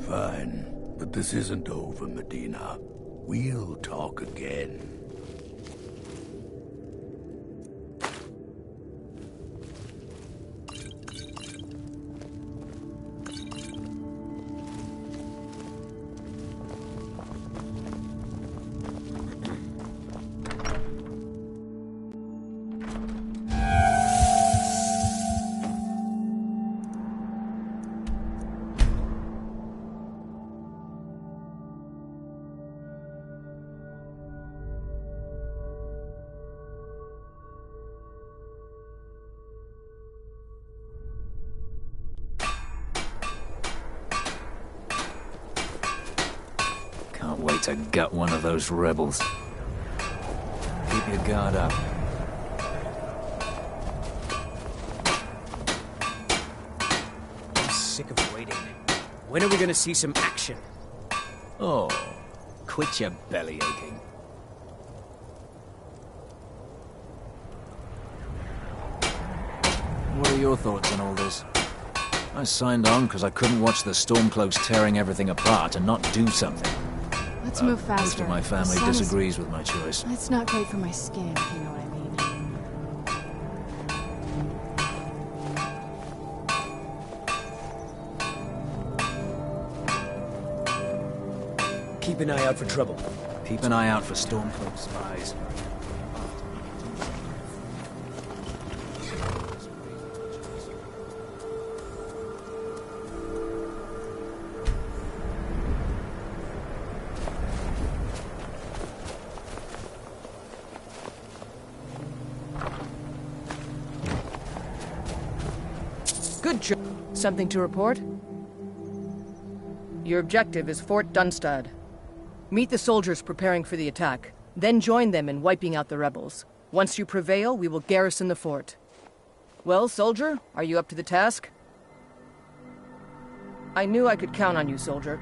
O: Fine, but this isn't over, Medina. We'll talk again.
W: Can't wait to gut one of those rebels. Keep your guard up.
V: I'm sick of waiting. When are we gonna see some action?
W: Oh, quit your belly aching. What are your thoughts on all this? I signed on because I couldn't watch the Stormcloaks tearing everything apart and not do something.
K: Let's move faster.
W: Most of my family
K: The sun is-
W: disagrees with my choice.
K: It's not great for my skin, if you know what I mean.
V: Keep an eye out for trouble.
W: Keep an eye out for Stormcloak spies.
Q: Good job. Something to report? Your objective is Fort Dunstad. Meet the soldiers preparing for the attack, then join them in wiping out the rebels. Once you prevail, we will garrison the fort. Well, soldier, are you up to the task? I knew I could count on you, soldier.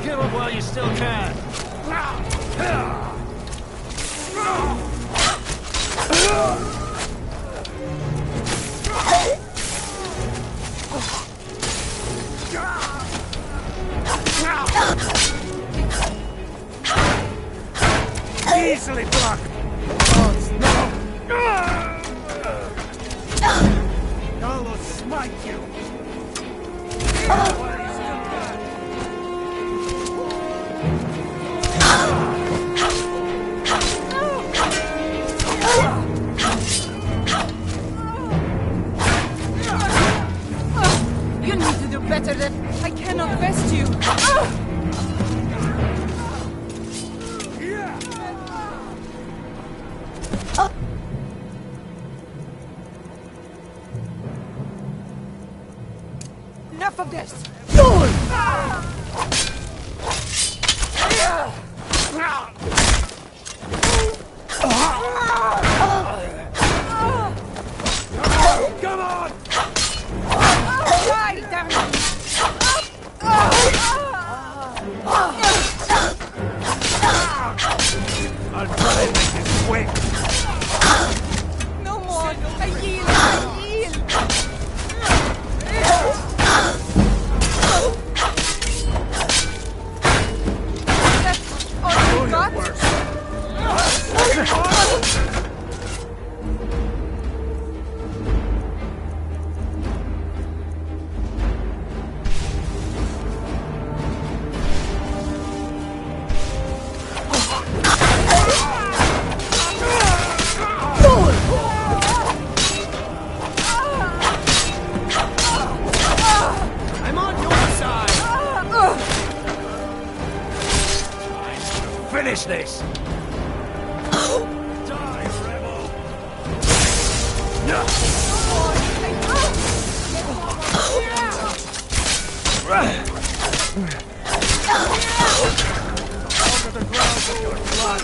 S: Kill him while you still can.
O: Easily blocked. I'll smite you. While you still can.
U: finish this!
S: Die, rebel! Over the ground with your blood!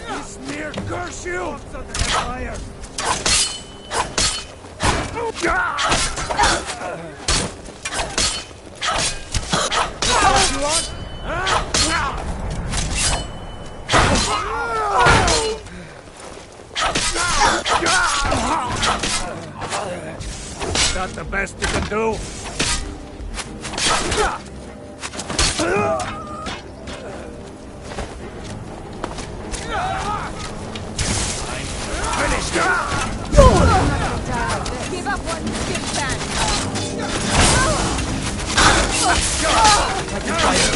S: This smear curse you! Of the Empire! What you want? Is that the best you can do?
U: Finish
Q: Give up one big fan.
U: Like a fire,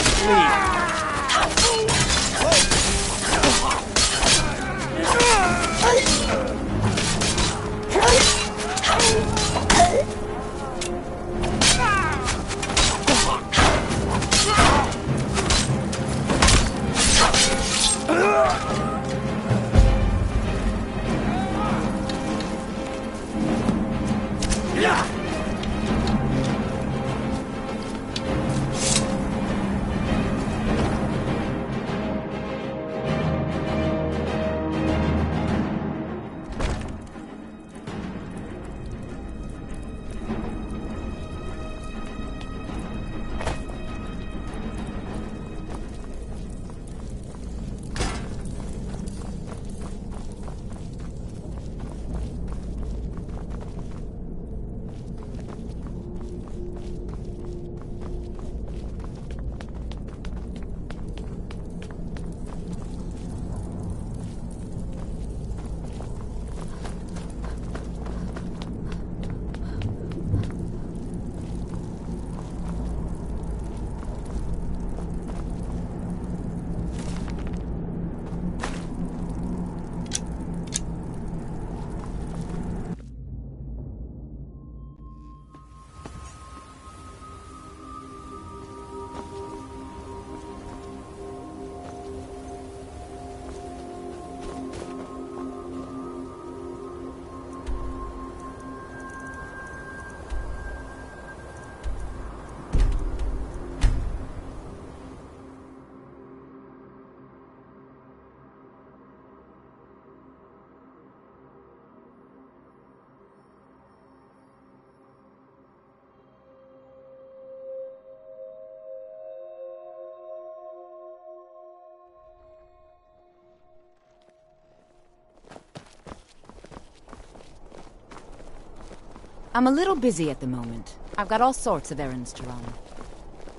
C: I'm a little busy at the moment. I've got all sorts of errands to run.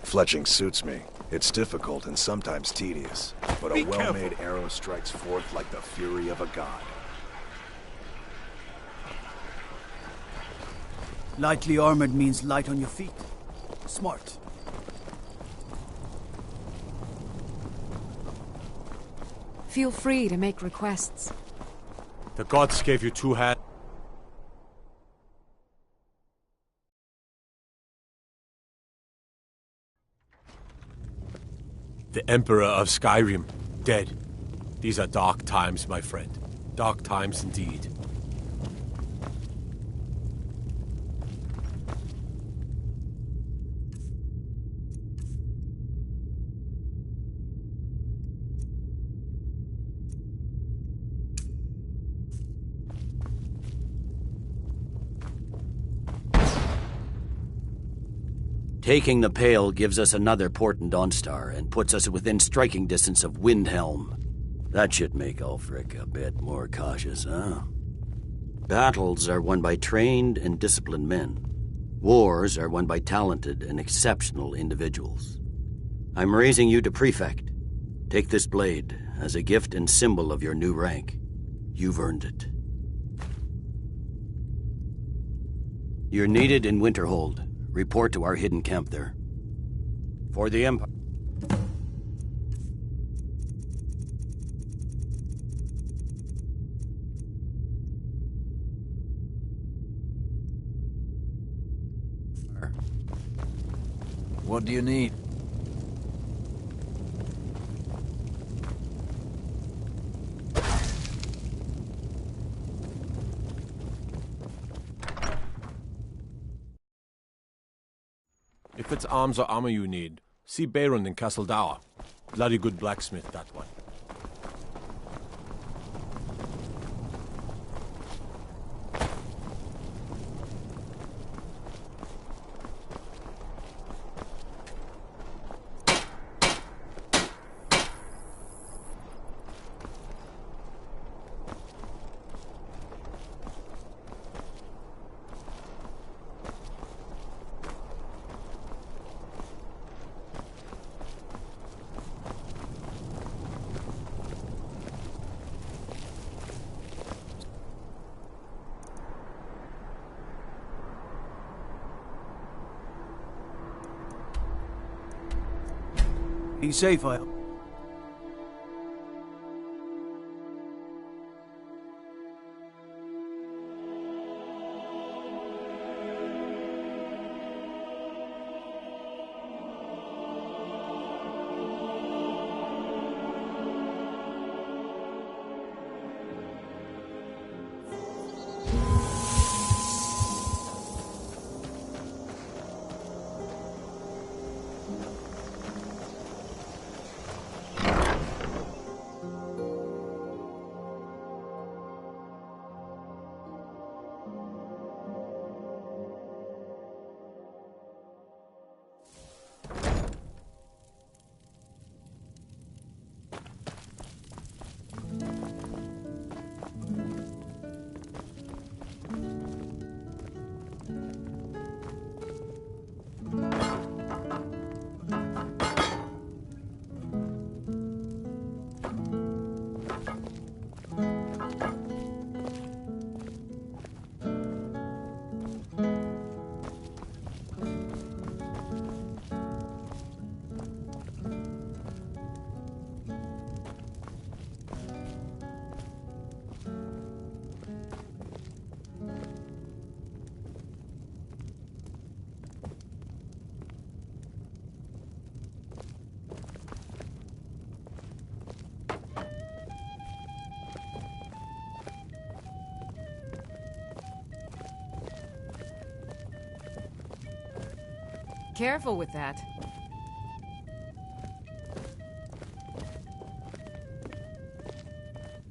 U: Fletching suits me. It's difficult and sometimes tedious, but
L: Be
U: a well-made arrow strikes forth like the fury of a god.
H: Lightly armored means light on your feet. Smart.
F: Feel free to make requests.
D: The gods gave you two hands. The Emperor of Skyrim, dead. These are dark times, my friend. Dark times indeed.
X: Taking the Pale gives us another port in Dawnstar and puts us within striking distance of Windhelm. That should make Ulfric a bit more cautious, huh? Battles are won by trained and disciplined men. Wars are won by talented and exceptional individuals. I'm raising you to Prefect. Take this blade as a gift and symbol of your new rank. You've earned it. You're needed in Winterhold. Report to our hidden camp there. For the Empire.
W: What do you need?
D: If it's arms or armor you need, see Bayron in Castle Dower. Bloody good blacksmith, that one.
V: Be safe, I hope.
F: Careful with that.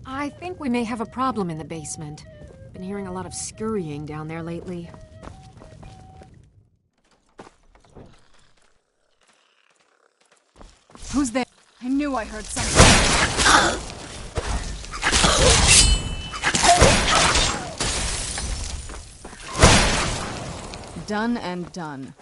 F: I think we may have a problem in the basement. Been hearing a lot of scurrying down there lately. Who's there?
K: I knew I heard something.
Q: Done and done.